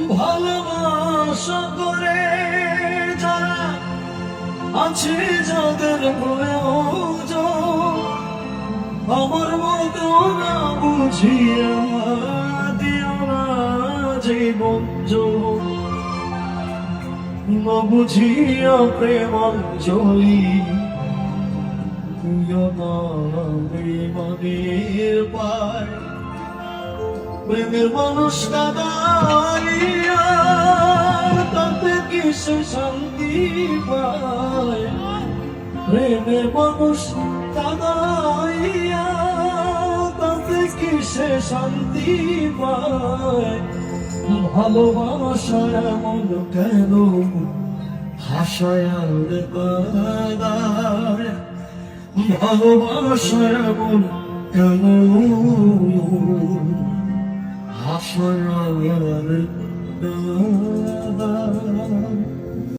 ভালোবাসা করে যারা আছে যাদের প্রয়োজন, আমার মতো না বুঝিয়া দিও না জীবন না বুঝিয়া প্রেমাঞ্জলি তুইও না প্রেমের পায়। প্রেমের মানুষ কাদাইয়া তাতে কিসে শান্তি পায়। প্রেমের মানুষ কাদাইয়া তাতে কিসে শান্তি পায়। ভালোবাসায় এমন কেন হাসায় কাদায়। ভালোবাসায় এমন কেন হাসায়